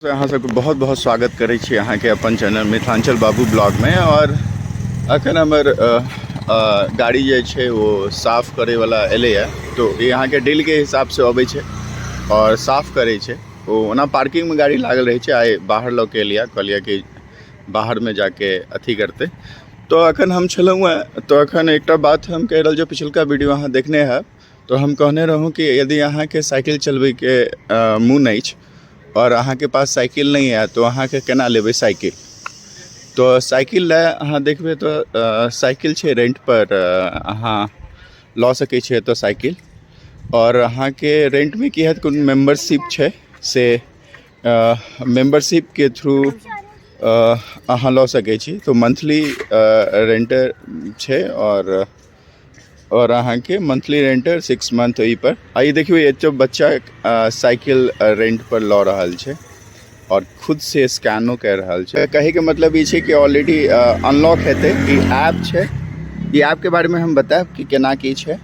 तो अहाँ सबके बहुत बहुत स्वागत करै छी अहाँके अपन चैनल मिथिलांचल बाबू ब्लॉग में। और अखन हमर गाड़ी जे छै वो साफ करे वाला एले है, तो ये यहाँ के डील के हिसाब से अबै छै और साफ करे छै। वो ओना पार्किंग में गाड़ी लागल रहे छै, आइ बाहर लऽ के एलिया, कहलिया कि बाहर में जाके अथी करते। तो अखन हम छलहुँ हैं, तो अखन एकटा बात हम कह रहल, जो पिछलका वीडियो अहाँ देखने है, तो हम कहने रहूँ कि यदि अहाँ के साइकिल चलबै के मोन अछि और अहाँ के पास साइकिल नहीं है, तो अहाँ के केना लेबै साइकिल। तो साइकिल ला अहाँ देखबै तो साइकिल छै रेंट पर, अहाँ लऽ सकै छियै तो साइकिल। और अहाँ के रेंट में की हैत, कोनो मेंबरशिप छै से मेंबरशिप के थ्रू अहाँ लऽ सकै छी। तो मंथली रेंटर छै और अहाँ के मंथली रेंटर 6 मंथ ई पर। आइए देखियो, ये तो बच्चा साइकिल रेंट पर लऽ रहल छै और खुद से स्कैनो कर रहल छै। कहे के मतलब ये छै कि ऑलरेडी अनलॉक हेतै। ई ऐप छै, ई ऐप के बारे में हम बताएब कि केना की छै।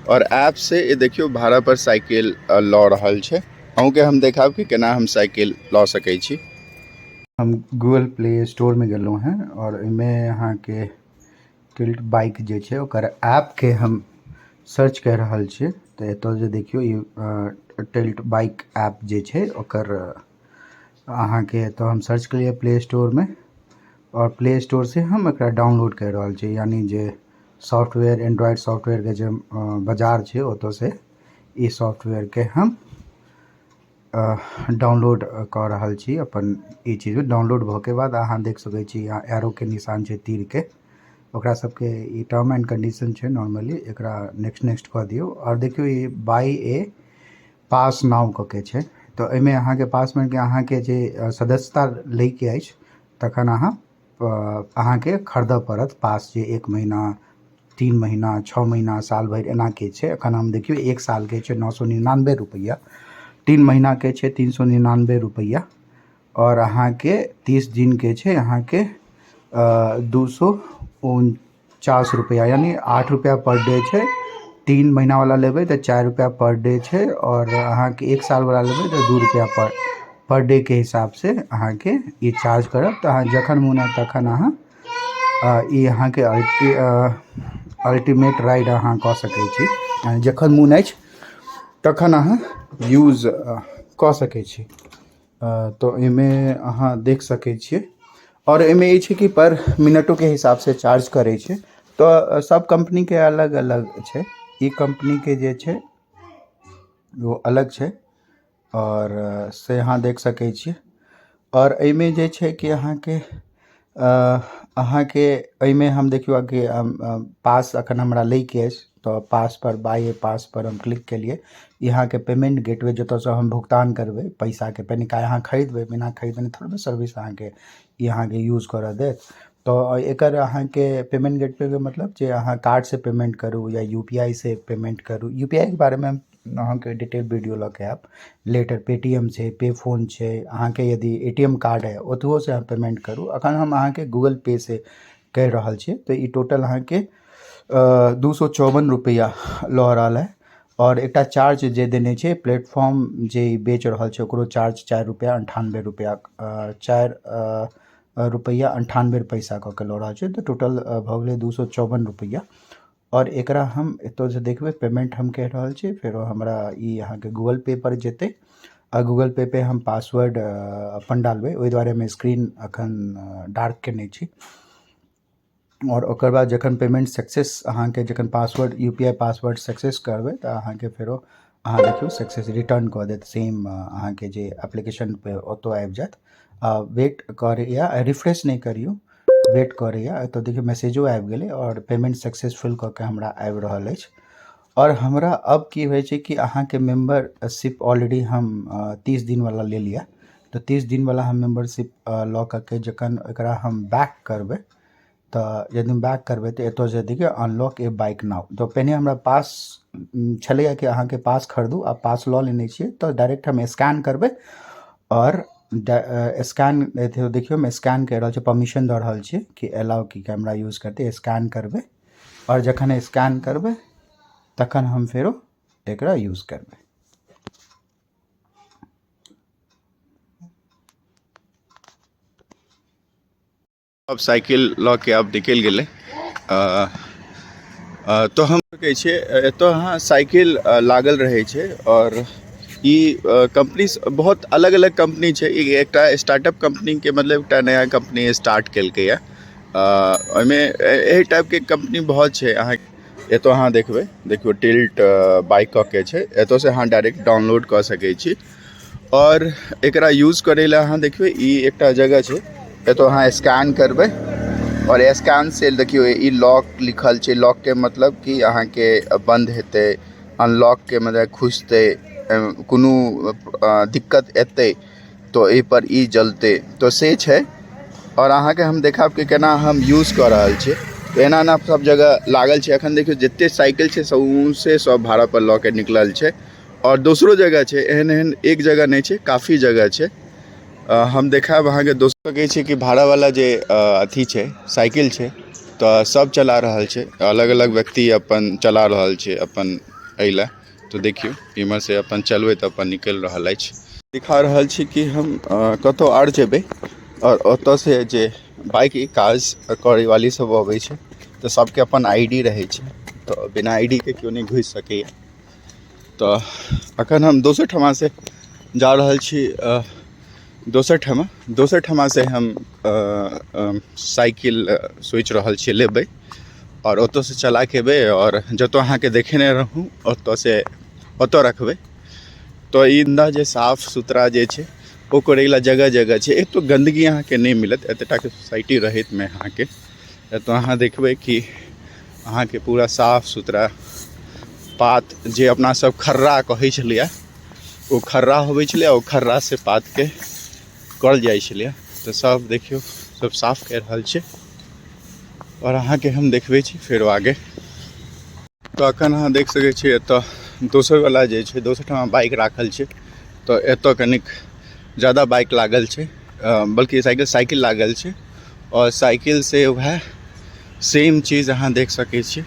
और ऐप से ये देखियो भाड़ा पर साइकिल लऽ रहल छै। अहूँ के हम देखाब कि केना हम साइकिल लऽ सकै छी। हम गूगल प्ले स्टोर में गेलहुँ हैं और इमें यहाँ के टिल्ट बाइक जे छै ओकर ऐप के हम सर्च कर रहल छियै। तो एतो जे देखियो ई टिल्ट बाइक ऐप जे छै ओकर अहाँ के तो हम सर्च करिए प्ले स्टोर में, और प्ले स्टोर से हम एकरा डाउनलोड कर रहल छी। यानी जे सॉफ्टवेयर एंड्रॉयड सॉफ्टवेयर के जो बाजार छै ओतो से ई सॉफ्टवेयर के हम डाउनलोड कर रहल छी। अपन ई चीज डाउनलोड भ के बाद अहाँ देख सकै छी यहाँ एरो के निशान छै तीर के, ओकरा सबके ई टर्म एंड कंडीशन छै। नॉर्मली एकरा नेक्स्ट कऽ दियौ और देखियो ई बाय ए पास नाउ क के छै। तो एमे अहाँ के पास में के अहाँ के जे सदस्यता लै के अछि तखन अहाँ के खरीदऽ पड़त पास, जे 1 महीना 3 महीना 6 महीना साल भर एना के छै। अखन हम देखियो 1 साल के छै 999 रुपैया, 3 महीना के छै 399 रुपैया, और अहाँ के 30 दिन के छै अहाँ के 249 रुपैया, यानी 8 रुपया पर डे छै। 3 महीना वाला लेबै तो 4 रुपया पर डे छै, और अहाँ के 1 साल वाला लेबै तो 2 रुपया पर डे के हिसाब से अहाँ के ये चार्ज करब। तो अहाँ जखन मोन है तखन अहाँ ई अहाँ के अल्टीमेट राइड अहाँ कऽ सकै छी। जखन मोन अछि तखन अहाँ यूज कऽ सकै छी। तो इमें अहाँ देख सकै छियै, और इमें ये छै कि पर मिनटों के हिसाब से चार्ज करे छै। तो सब कंपनी के अलग अलग छै, ई कंपनी के जे छै वो अलग छै, और से अहाँ देख सकै छियै। और एहिमे जे छै कि अहाँ के एहिमे हम देखियो कि पास अखन हमरा लै के अछि, तो पास पर बाय पास पर हम क्लिक केलिए। यहाँ के पेमेंट गेटवे जतऽ से हम भुगतान करबै पैसा के, पहिने अहाँ खरीदबै, बिना खरीदने थोड़े सर्विस अहाँ के यहाँ के यूज करऽ देत। तो एकर अहाँ के पेमेंट गेटवे के मतलब जे अहाँ कार्ड से पेमेंट करू या यूपीआई से पेमेंट करू। यूपीआई के बारे में हम अहाँ के डिटेल वीडियो लऽ के आएब लेटर। पेटीएम छै, पे फोन छै, अहाँ के यदि एटीएम कार्ड है ओतहो से अहाँ पेमेंट करू। अखन हम अहाँ के गूगल पे से कह रहल छियै। तो ई टोटल अहाँ के 254 रुपैया लऽ रहल है। और एकटा चार्ज जे देने छै प्लेटफॉर्म जे बेच रहल छै ओकरो चार्ज 4 रुपया 98 रुपया 4 रुपैया 98 पैसा कऽ के लऽ रहल छै। तो टोटल भऽ गेलै 254 रुपैया। और एकरा हम एतो से देखबै पेमेंट हम कह रहल छी, फेरो हमरा ई अहाँ के गूगल पे पर जेतै। आ गूगल पे पे हम पासवर्ड अपन डालबै, ओहि दुआरे हम स्क्रीन अखन डार्क केने छी। और ओकर बाद जखन पेमेंट सक्सेस अहाँ के जखन पासवर्ड यूपीआई पासवर्ड सक्सेस करबै तो अहाँ के फेरो अहाँ देखियो सक्सेस रिटर्न कऽ देत। सेम अहाँ के जे एप्लीकेशन पे ओतो आबि जायत। वेट करैया, रिफ्रेश नहीं करियो, वेट करैया। तो देखियो मैसेजो आबि गेलै और पेमेंट सक्सेसफुल कऽ के हमरा आबि रहल अछि। और हमरा अब की होइ छै कि अहाँ के मेंबरशिप ऑलरेडी हम 30 दिन वाला ले लिया। तो 30 दिन वाला हम मेंबरशिप लऽ के जखन एकरा हम बैक करबै, तो यदि हम बैक करबै तो एतो से देखिए अनलॉक ए बाइक नाउ। तो पहले हमरा पास छलैया कि अहाँ के पास खरीदू, आ पास लऽ लेने छियै तो डायरेक्ट हम स्कैन करबै, और स्कैन देखियो मैं स्कैन कर रहल छी, परमिशन दऽ रहल छी कि अलाउ की कैमरा यूज करते। स्कैन करबै, और जखन स्कैन करबै तखन हम फेरो एकरा यूज करबै। अब साइकिल लऽ के अब निकलि गेलै। तो हम कहै छियै एतऽ अहाँ साइकिल लागल रहै छै और ई कंपनी बहुत अलग अलग कंपनी छै। ई एकटा स्टार्टअप कंपनी के मतलब एकटा नया कंपनी स्टार्ट केलकै है। ओहिमे एही टाइप के कंपनी बहुत छै। अहाँ एतऽ अहाँ देखबै, देखियौ टिल्ट बाइक कऽ के छै, एतऽ से अहाँ डायरेक्ट डाउनलोड कऽ सकै छी। और एकरा यूज करै लए अहाँ देखबै ई एकटा जगह छै, एतऽ अहाँ स्कैन करबै और स्कैन से देखियो ई लॉक लिखल छै। लॉक के मतलब कि अहाँके बंद हेतै, अनलॉक के मतलब खुजतै, कोनो दिक्कत एतै तो एहि पर ई जलतै, तो से छै। और अहाँके हम देखाब कि केना हम यूज कऽ रहल छियै। तो एना एना सब जगह लागल छै। एखन देखियो जते साइकिल छै सौंसे सब भाड़ा पर लऽ के निकलल छै। और दोसरो जगह छै, एहन एहन एक जगह नहीं छै, काफ़ी जगह छै। हम देखाब अहाँके दोस्तों कहै छै कि भाड़ा वाला जे अथी छै साइकिल छै तो सब चला रहल छै, अलग अलग व्यक्ति अपन चला रहल छै अपन अइला। तो देखियो इमहर से अपन चलबै तो अपन निकल रहल अछि। दिखा रहल छी कि हम कतौ आर जेबै और ओतऽ से जे बाइक काज करै वाली सब अबै छै तो सबके अपन आईडी रहै छै, तो बिना आईडी के क्यों नहीं घुस सकैया। तो अखन हम दोसर ठमा से जा रहल छी, दोसर ठमा से हम साइकिल सोचि रहल छी लेबै और ओतऽ से चला के एबै और जतऽ अहाँके देखेने रहूँ ओतऽ से ओतऽ रखबै। तो ई अंदर जे साफ सुथरा जे छै ओ करै ला जगह जगह छै। एक तो गंदगी अहाँके नहीं मिलत, एतटा के सोसाइटी रहैत में अहाँके एतऽ अहाँ देखबै कि अहाँके पूरा साफ सुथरा पात जे अपना सब खर्रा कहै छलियै ओ खर्रा होबै छलै, ओ खर्रा से पात के करल जाइ छलै। तो सब देखियो सब साफ कर रहल छै और अहाँके हम देखबै छी फेरो आगे। तो अखन अहाँ देख सकै छी एतऽ दोसर वाला जे छै दोसर ठमा बाइक राखल छै। तो एतऽ कनिक ज़्यादा बाइक लागल छै, बल्कि साइकिल लागल छै और साइकिल से वह सेम चीज़ अहाँ देख सकै छी।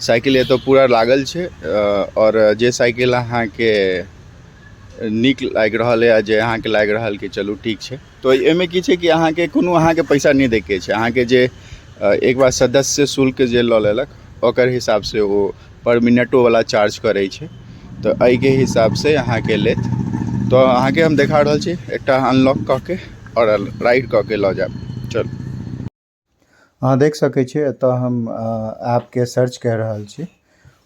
साइकिल एतऽ पूरा लागल छै और जे साइकिल अहाँके नीक लागि रहल है, जे अहाँके लागि रहल कि चलू ठीक छै। तो एहिमे की छै कि अहाँके कोनो अहाँके पैसा नहीं दैके छै। अहाँके जे एक बार सदस्य शुल्क जे लऽ लेलक ओकर हिसाब से ओ पर मिनटो वाला चार्ज करै छै। तो एहि के हिसाब से अहाँके लेत। तो अहाँके हम देखा रहल छी एकटा अनलॉक कऽ के और राइड कऽ के लऽ जायब। चल अहाँ देख सकै छियै एतऽ हम ऐप के सर्च कऽ रहल छी।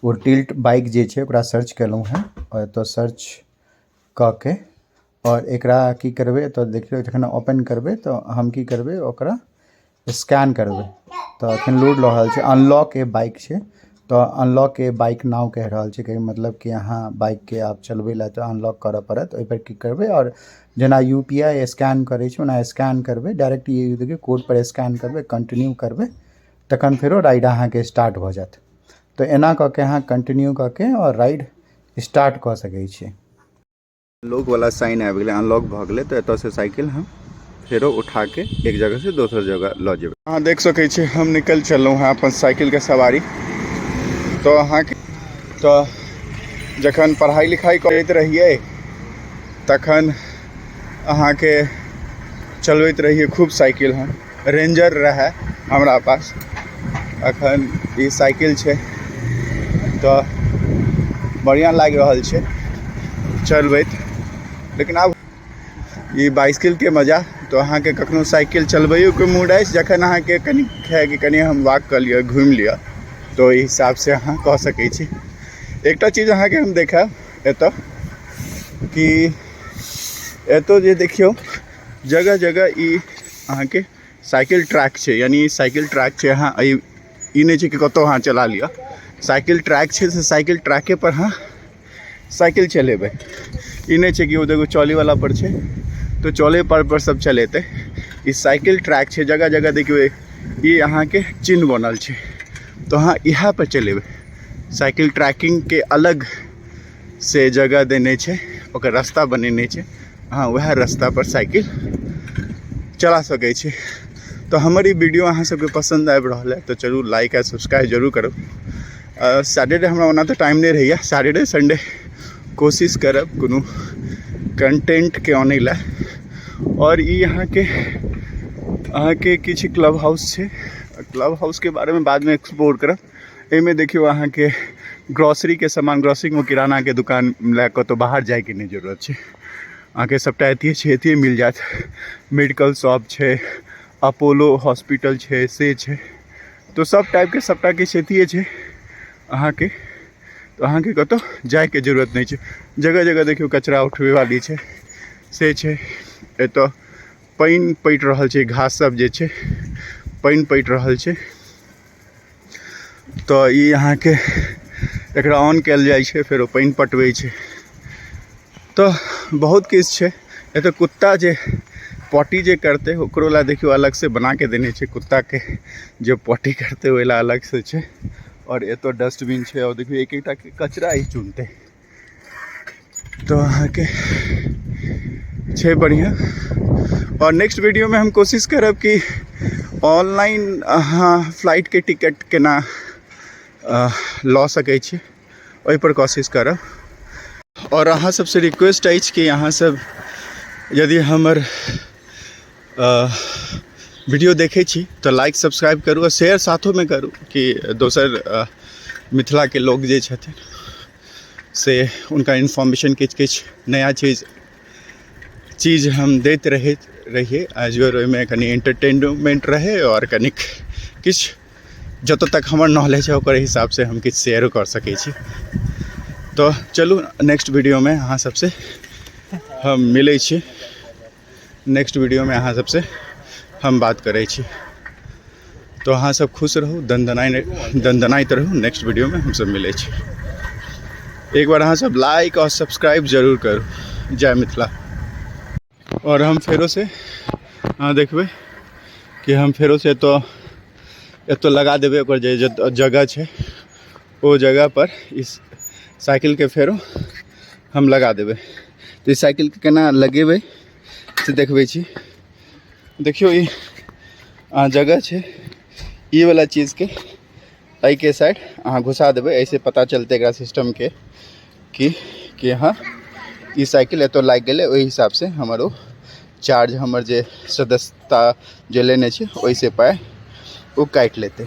ओ टिल्ट बाइक जे छै ओकरा सर्च केलहुँ हैं और एतऽ सर्च कऽ के और एकरा की करबै तो देखियो जखन ओपन करबै तो हम की करबै ओकरा स्कैन करबै। तो एखन लोड लऽ रहल छै, अनलॉक ए बाइक छै। तो अनलॉक ए बाइक नाउ कह रहल छै कि मतलब कि अहाँ बाइक के आप चलबै ला तो अनलॉक करऽ पड़त। ओहि पर क्लिक करबै और जेना यूपीआई स्कैन करै छै ओना स्कैन करबै। डायरेक्ट ये देखियो कोड पर स्कैन करबै, कंटिन्यू करबै, तखन फेरो राइड अहाँके स्टार्ट भऽ जायत। तो एना कऽ के अहाँ कंटिन्यू कऽ के और राइड स्टार्ट कऽ सकै छी। अनलॉक वाला साइन आबि गेलै, अनलॉक भऽ गेलै। तो एतऽ से साइकिल हम फेरो उठा के एक जगह से दोसर जगह लऽ जेबै। अहाँ देख सकै छी हम निकल चललहुँ हैं अपन साइकिल के सवारी। तो अहाँके तो जखन पढ़ाई लिखाई करैत रहिए तखन अहाँके चलबैत रहिए खूब साइकिल। हम रेंजर रहे हमरा पास, अखन ई साइकिल छै तो बढ़िया लागि रहल छै चलबैत। लेकिन आब ई बाइसिकल के मजा तो अहाँके कखनो साइकिल चलबैयो के मूड अछि जखन अहाँके कनि है कि कनि हम वॉक कऽ लिअ, घुमि लिअ, तो ई हिसाब से अहाँ कऽ सकै छी। एकटा चीज अहाँके हम देखाब एतऽ कि एतऽ जे देखियौ जगह जगह ई अहाँके साइकिल ट्रैक छै। यानी साइकिल ट्रैक छै, अहाँ ई नहीं छै कि कतौ अहाँ चला लिअ। साइकिल ट्रैक छै से साइकिल ट्रैके पर अहाँ साइकिल चलेबै। ई नहीं छै कि ओ देखो चौली वाला पर छै तो चौले पर सब चलेतै। ई साइकिल ट्रैक छै, जगह जगह देखियो ये अहाँके चिन्ह बनल छै। तो अहाँ इएह पर चलेबै। साइकिल ट्रैकिंग के अलग से जगह देने छै, ओकर रास्ता बनेने छै, अहाँ वएह रास्ता पर साइकिल चला सकै छी। तो हमर ई वीडियो अहाँ सबके पसंद आबि रहल है तो चलू लाइक आ सब्सक्राइब जरूर करब। सैटरडे हमरा ओना तो टाइम नहीं रहैया, सैटरडे संडे कोशिश करब कोनो कंटेंट के आनै ला। और ई अहाँके अहाँ के किछु क्लब हाउस छै। क्लब हाउस के बारे में बाद में एक्सप्लोर करब। एहिमे देखियो अहाँ के ग्रोसरी के सामान, ग्रोसरी में किराना के दुकान लए कऽ तो बाहर जाए के नहीं जरूरत छै। अहाँ के सबटा एतिये छै, एतिये मिल जात। मेडिकल शॉप छै, अपोलो हॉस्पिटल छै, से छै, तो सब टाइप के सबटा किछु एतिये छै अहाँ के। तो अहाँ के कतौ जाए के जरूरत नहीं छै। जगह जगह देखियो कचरा उठवे वाली छै, से छै। एतऽ पानि पड़ि रहल छै, घास सब जे छै पानि पड़ि रहल छै, तो ई अहाँ के एकरा ऑन कयल जाइ छै, फेर ओ पानि पटबै छै। तो बहुत किछु छै। एतऽ कुत्ता जे पॉटी जे करते ओकरो ला देखियो अलग से बना के देने छै। कुत्ता के जो पॉटी करते ओहि ला अलग से छै। और एतो डस्टबिन छै, और देखियो एक एकटा के कचरा ही चुनते। तो अहाँ के छै बढ़िया। और नेक्स्ट वीडियो में हम कोशिश करब कि ऑनलाइन अहाँ फ्लाइट के टिकट केना लऽ सकै छी, ओहि पर कोशिश करब। और अहाँ सबसे रिक्वेस्ट अछि कि अहाँ सब यदि हमर वीडियो देखै छी तो लाइक सब्सक्राइब करू और शेयर साथों में करू कि दोसर मिथिला के लोग जे छथिन से उनका इन्फॉर्मेशन किछु नया चीज़ हम दैत रहिए। आज ओहिमे कनि एंटरटेनमेंट रहे और कनिक किछु जतऽ तक हमर नॉलेज है ओकर हिसाब से हम किछु शेयर कर सकै छी। तो चलू नेक्स्ट वीडियो में अहाँ सबसे हम मिलै छी। नेक्स्ट वीडियो में अहाँ सबसे हम बात करै छी। तो अहाँ सब खुश रहू, दनदनाइत रहू। नेक्स्ट वीडियो में हम सब मिलै छी। एक बार अहाँ सब लाइक और सब्सक्राइब जरूर करू। जय मिथिला। और हम फेरो से अहाँ देखबै कि हम फेरो से एतो लगा देबै ओकर जे जगह छै, ओ जगह पर इस साइकिल के फेरो हम लगा देबै। तो इस साइकिल के केना लगेबै से देखबै छी। देखियो ई जगह छै, ई वाला चीज़ के एहि के साइड अहाँ घुसा देबै। ऐसे पता चलते एकरा सिस्टम के कि हाँ ई साइकिल एतो लागि गेलै। ओहि हिसाब से हमर ओ चार्ज, हमर जे सदस्यता जे लेने छै ओहिसे पाइ ओ काटि लेतै।